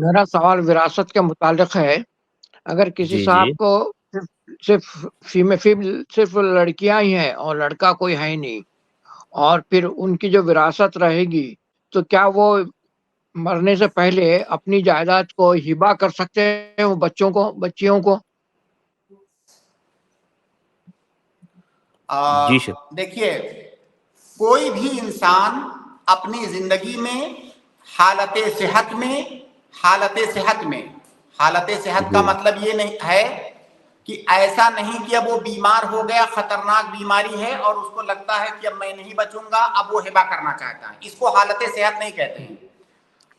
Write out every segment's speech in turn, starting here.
میرا سوال وراثت کے متعلق ہے. اگر کسی جی جی صاحب کو صرف لڑکیاں ہی ہیں اور لڑکا کوئی ہے ہی نہیں، اور پھر ان کی جو وراثت رہے گی، تو کیا وہ مرنے سے پہلے اپنی جائیداد کو ہبہ کر سکتے ہیں وہ بچیوں کو؟ جی سر. دیکھیے، کوئی بھی انسان اپنی زندگی میں حالت صحت کا جی مطلب یہ نہیں ہے کہ ایسا نہیں کہ اب وہ بیمار ہو گیا، خطرناک بیماری ہے اور اس کو لگتا ہے کہ اب میں نہیں بچوں گا، اب وہ ہبہ کرنا چاہتا ہے. اس کو حالت صحت نہیں کہتے ہیں. جی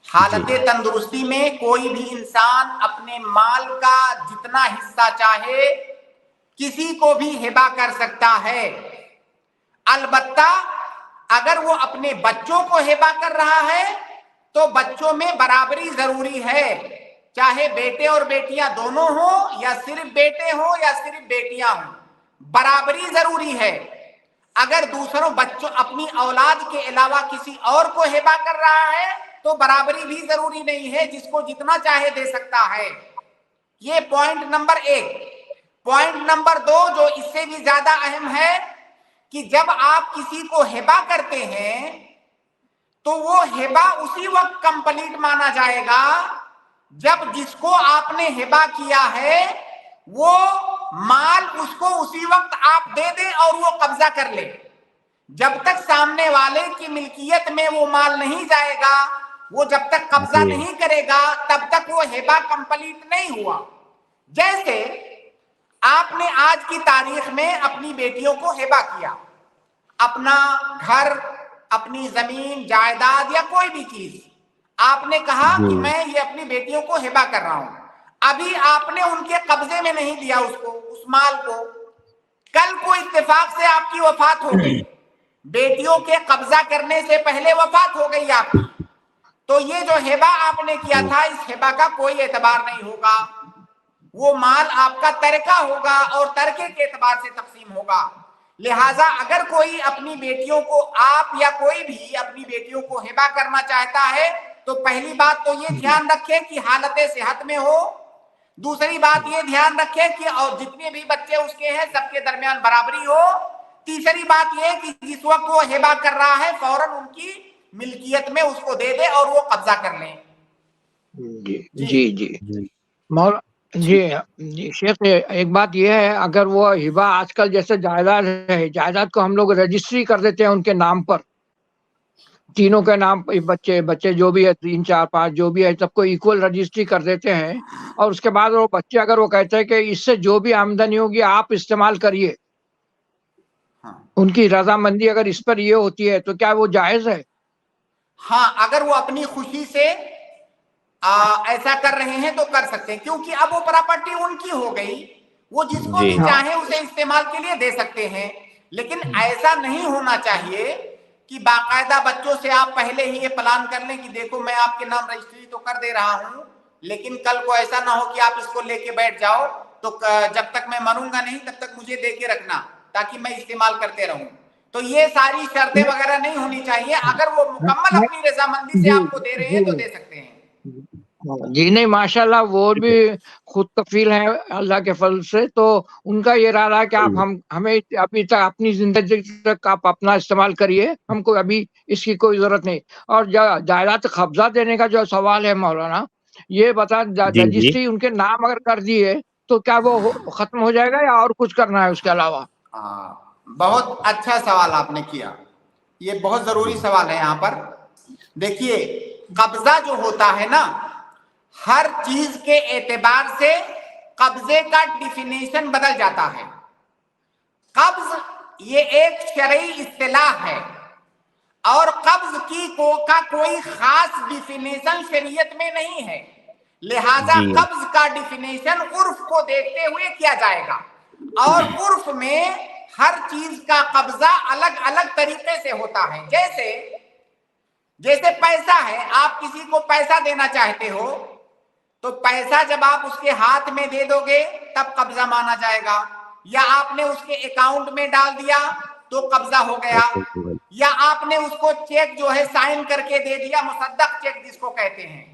حالت تندرستی میں کوئی بھی انسان اپنے مال کا جتنا حصہ چاہے کسی کو بھی ہبہ کر سکتا ہے. البتہ اگر وہ اپنے بچوں کو ہبہ کر رہا ہے تو بچوں میں برابری ضروری ہے، چاہے بیٹے اور بیٹیاں دونوں ہوں یا صرف بیٹے ہوں یا صرف بیٹیاں ہوں، برابری ضروری ہے. اگر دوسروں بچوں اپنی اولاد کے علاوہ کسی اور کو ہبہ کر رہا ہے تو برابری بھی ضروری نہیں ہے، جس کو جتنا چاہے دے سکتا ہے. یہ پوائنٹ نمبر 1. پوائنٹ نمبر 2 جو اس سے بھی زیادہ اہم ہے کہ جب آپ کسی کو ہبہ کرتے ہیں تو وہ ہبہ اسی وقت کمپلیٹ مانا جائے گا جب جس کو آپ نے ہبہ کیا ہے وہ مال اس کو اسی وقت آپ دے دیں اور وہ قبضہ کر لے. جب تک سامنے والے کی ملکیت میں وہ مال نہیں جائے گا، وہ جب تک قبضہ جی نہیں کرے گا تب تک وہ ہبہ کمپلیٹ نہیں ہوا. جیسے آپ نے آج کی تاریخ میں اپنی بیٹیوں کو ہبہ کیا، اپنا گھر، اپنی زمین جائیداد یا کوئی بھی چیز آپ نے کہا جی کہ میں یہ اپنی بیٹیوں کو ہبہ کر رہا ہوں. ابھی آپ نے ان کے قبضے میں نہیں دیا اس مال کو. کل کو اتفاق سے آپ کی وفات ہو گئی، بیٹیوں کے قبضہ کرنے سے پہلے وفات ہو گئی آپ کی، تو یہ جو ہبہ آپ نے کیا تھا اس ہبہ کا کوئی اعتبار نہیں ہوگا. وہ مال آپ کا ترکہ ہوگا اور ترکے کے اعتبار سے تقسیم ہوگا. لہٰذا اگر کوئی اپنی بیٹیوں کو، آپ یا کوئی بھی اپنی بیٹیوں کو ہبہ کرنا چاہتا ہے تو پہلی بات تو یہ دھیان رکھے کہ حالت صحت میں ہو. دوسری بات یہ دھیان رکھے کہ اور جتنے بھی بچے اس کے ہیں سب کے درمیان برابری ہو. تیسری بات یہ کہ جس وقت وہ ہبہ کر رہا ہے فوراً ان کی ملکیت میں اس کو دے دے اور وہ قبضہ کر لیں. جی جی جی جی جی جی شیخ، ایک بات یہ ہے، اگر وہ ہبہ آج کل جیسے جائیداد ہے، جائیداد کو ہم لوگ رجسٹری کر دیتے ہیں ان کے نام پر، تینوں کے نام، بچے جو بھی ہے 3 4 5 جو بھی ہے سب کو ایکول رجسٹری کر دیتے ہیں، اور اس کے بعد وہ بچے اگر وہ کہتے ہیں کہ اس سے جو بھی آمدنی ہوگی آپ استعمال کریے، ان کی رضامندی اگر اس پر یہ ہوتی ہے تو کیا وہ جائز ہے؟ ہاں، اگر وہ اپنی خوشی سے ایسا کر رہے ہیں تو کر سکتے ہیں، کیونکہ اب وہ پراپرٹی ان کی ہو گئی، وہ جس کو جی بھی چاہیں اسے استعمال کے لیے دے سکتے ہیں. لیکن ایسا نہیں ہونا چاہیے کہ باقاعدہ بچوں سے آپ پہلے ہی یہ پلان کر لیں کہ دیکھو میں آپ کے نام رجسٹری تو کر دے رہا ہوں، لیکن کل کو ایسا نہ ہو کہ آپ اس کو لے کے بیٹھ جاؤ تو جب تک میں مروں گا نہیں تب تک مجھے دے کے رکھنا تاکہ میں استعمال کرتے رہوں. تو یہ ساری شرطیں وغیرہ نہیں ہونی چاہیے. اگر وہ مکمل اپنی رضامندی سے جی آپ کو دے رہے ہیں تو دے سکتے ہیں. جی نہیں، ماشاءاللہ وہ بھی خود کفیل ہیں اللہ کے فضل سے، تو ان کا یہ ارادہ ہے کہ آپ ہمیں ابھی تک اپنی زندگی تک آپ اپنا استعمال کریے، ہم کو ابھی اس کی کوئی ضرورت نہیں. اور جائیداد قبضہ دینے کا جو سوال ہے مولانا، یہ بتا جی جی رجسٹری ان کے نام اگر کر دیے تو کیا وہ ختم ہو جائے گا یا اور کچھ کرنا ہے اس کے علاوہ؟ بہت اچھا سوال آپ نے کیا، یہ بہت ضروری سوال ہے. یہاں پر دیکھیے، قبضہ جو ہوتا ہے نا، ہر چیز کے اعتبار سے قبضے کا ڈیفینیشن بدل جاتا ہے. قبض یہ ایک شرعی اصطلاح ہے اور قبض کا کوئی خاص ڈیفینیشن شریعت میں نہیں ہے. لہذا جی قبض کا ڈیفینیشن عرف کو دیکھتے ہوئے کیا جائے گا، اور عرف میں ہر چیز کا قبضہ الگ الگ طریقے سے ہوتا ہے. جیسے پیسہ ہے، آپ کسی کو پیسہ دینا چاہتے ہو تو پیسہ جب آپ اس کے ہاتھ میں دے دو گے تب قبضہ مانا جائے گا، یا آپ نے اس کے اکاؤنٹ میں ڈال دیا تو قبضہ ہو گیا، یا آپ نے اس کو چیک جو ہے سائن کر کے دے دیا، مصدق چیک جس کو کہتے ہیں،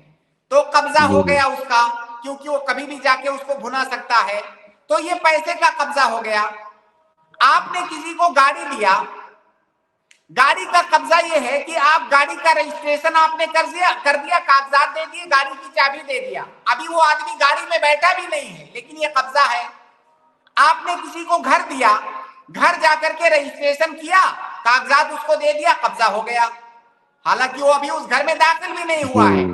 تو قبضہ ہو گیا اس کا، کیونکہ وہ کبھی بھی جا کے اس کو بھنا سکتا ہے، تو یہ پیسے کا قبضہ ہو گیا۔ آپ نے کسی کو گاڑی دیا، گاڑی کا قبضہ یہ ہے کہ آپ گاڑی کا رجسٹریشن آپ نے کر دیا، کاغذات دے دیے، گاڑی کی چابی دے دیا، ابھی وہ آدمی گاڑی میں بیٹھا بھی نہیں ہے لیکن یہ قبضہ ہے۔ آپ نے کسی کو گھر دیا، گھر جا کر کے رجسٹریشن کیا، کاغذات اس کو دے دیا، قبضہ ہو گیا، حالانکہ وہ ابھی اس گھر میں داخل بھی نہیں ہوا ہے۔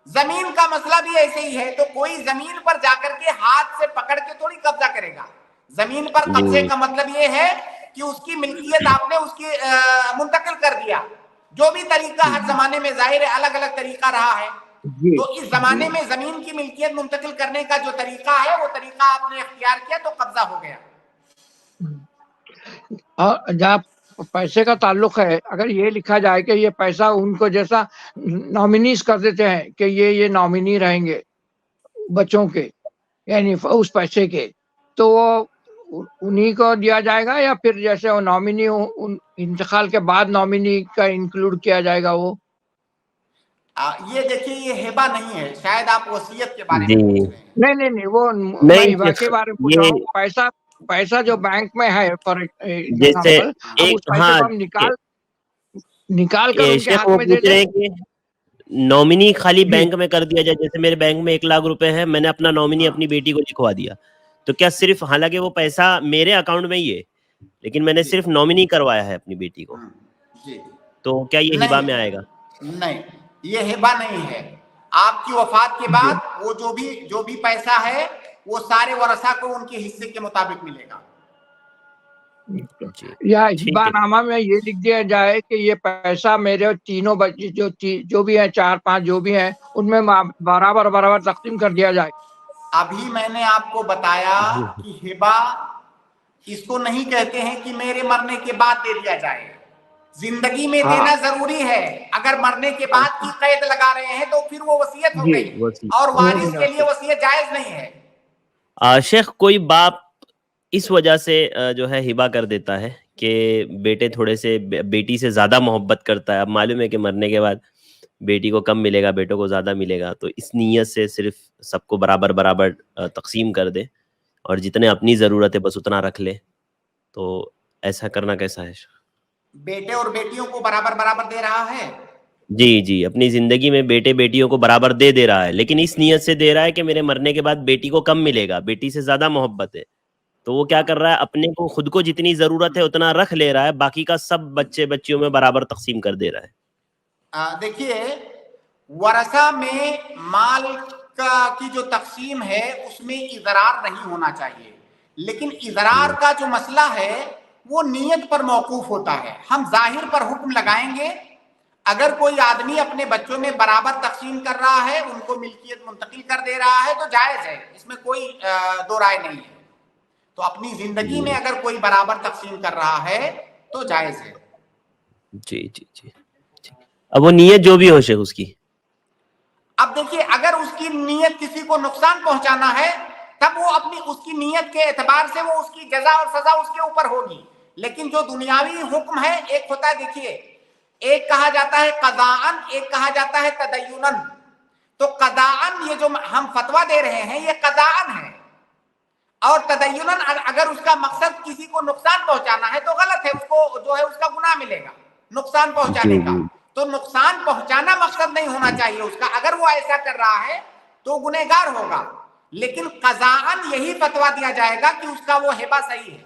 زمین کا مسئلہ بھی ایسے ہی ہے، تو کوئی زمین پر جا کر کے ہاتھ سے پکڑ کے تھوڑی قبضہ کرے گا۔ زمین پر قبضے کا مطلب یہ ہے کہ اس کی ملکیت آپ نے اس کی منتقل کر دیا۔ جو بھی طریقہ ہر زمانے میں ظاہر ہے الگ الگ طریقہ رہا ہے، تو اس زمانے میں زمین کی ملکیت منتقل کرنے کا جو طریقہ ہے وہ طریقہ آپ نے اختیار کیا تو قبضہ ہو گیا۔ اور جہاں پیسے کا تعلق ہے، اگر یہ لکھا جائے کہ یہ پیسہ ان کو جیسا نامینیز کر دیتے ہیں کہ یہ نامینی رہیں گے بچوں کے، یعنی اس پیسے کے، تو وہ انہی کو دیا جائے گا، یا پھر جیسے وہ نامینی انتقال کے بعد نامینی کا انکلوڈ کیا جائے گا؟ وہ یہ دیکھیے یہ ہبہ نہیں ہے، شاید آپ وصیت کے بارے میں پوچھ رہے ہیں۔ نہیں وہ میں ہبہ کے بارے میں پوچھ رہا ہوں۔ پیسہ جو بینک میں ہے فار ایگزامپل، اب اس پیسے کو ہم نکال کر ان کے ہاتھ میں دے دیں۔ نومینی خالی بینک میں کر دیا جائے، جیسے میرے بینک میں 1,00,000 روپے ہے، میں نے اپنا نومینی اپنی بیٹی کو لکھوا دیا، تو کیا صرف، حالانکہ وہ پیسہ میرے اکاؤنٹ میں ہی ہے لیکن میں نے صرف نومینی کروایا ہے اپنی بیٹی کو، تو کیا یہ ہبہ میں آئے گا؟ نہیں، یہ ہبہ نہیں ہے۔ آپ کی وفات کے بعد وہ جو بھی پیسہ ہے وہ سارے ورثہ کو ان کے حصے کے مطابق ملے گا۔ یا ہبہ نامہ میں یہ لکھ دیا جائے کہ یہ پیسہ میرے تینوں بچے جو بھی ہیں، 4-5 جو بھی ہیں، ان میں برابر تقسیم کر دیا جائے۔ ابھی میں نے آپ کو بتایا کہ ہبہ اس کو نہیں کہتے ہیں کہ میرے مرنے کے بعد دے دیا جائے، زندگی میں دینا ضروری ہے۔ اگر مرنے کے بعد کی قید لگا رہے ہیں تو پھر وہ وصیت ہو گئی، اور وارث کے لیے وصیت جائز نہیں ہے۔ شیخ، کوئی باپ اس وجہ سے جو ہے ہبہ کر دیتا ہے کہ بیٹے تھوڑے سے بیٹی سے زیادہ محبت کرتا ہے، اب معلوم ہے کہ مرنے کے بعد بیٹی کو کم ملے گا، بیٹوں کو زیادہ ملے گا، تو اس نیت سے صرف سب کو برابر تقسیم کر دے اور جتنے اپنی ضرورت ہے بس اتنا رکھ لے، تو ایسا کرنا کیسا ہے؟ بیٹے اور بیٹیوں کو برابر دے رہا ہے؟ جی، اپنی زندگی میں بیٹے بیٹیوں کو برابر دے رہا ہے، لیکن اس نیت سے دے رہا ہے کہ میرے مرنے کے بعد بیٹی کو کم ملے گا، بیٹی سے زیادہ محبت ہے، تو وہ کیا کر رہا ہے، اپنے کو خود کو جتنی ضرورت ہے اتنا رکھ لے رہا ہے، باقی کا سب بچے بچیوں میں برابر تقسیم کر دے رہا ہے۔ دیکھیے، ورثہ میں مال کی جو تقسیم ہے اس میں اضرار نہیں ہونا چاہیے، لیکن اضرار کا جو مسئلہ ہے وہ نیت پر موقوف ہوتا ہے۔ ہم ظاہر پر حکم لگائیں گے، اگر کوئی آدمی اپنے بچوں میں برابر تقسیم کر رہا ہے، ان کو ملکیت منتقل کر دے رہا ہے تو جائز ہے، اس میں کوئی دو رائے نہیں ہے۔ تو اپنی زندگی میں اگر کوئی برابر تقسیم کر رہا ہے تو جائز ہے۔ جی اب وہ نیت جو بھی ہو شیخ اس کی، اب دیکھیے، اگر اس کی نیت کسی کو نقصان پہنچانا ہے تب وہ اپنی اس کی نیت کے اعتبار سے وہ اس کی جزا اور سزا اس کے اوپر ہوگی، لیکن جو دنیاوی حکم ہے، ایک ہوتا ہے، دیکھیے، ایک کہا جاتا ہے قضاءً، ایک کہا جاتا ہے تدیناً۔ تو قضاءً یہ جو ہم فتویٰ دے رہے ہیں یہ قضاءً ہے، اور تدیناً اگر اس کا مقصد کسی کو نقصان پہنچانا ہے تو غلط ہے، اس کو جو ہے اس کا گناہ ملے گا نقصان پہنچانے کا۔ تو نقصان پہنچانا مقصد نہیں ہونا چاہیے اس کا، اگر وہ ایسا کر رہا ہے تو گنہگار ہوگا، لیکن قضاءً یہی فتویٰ دیا جائے گا کہ اس کا وہ ہبہ صحیح ہے۔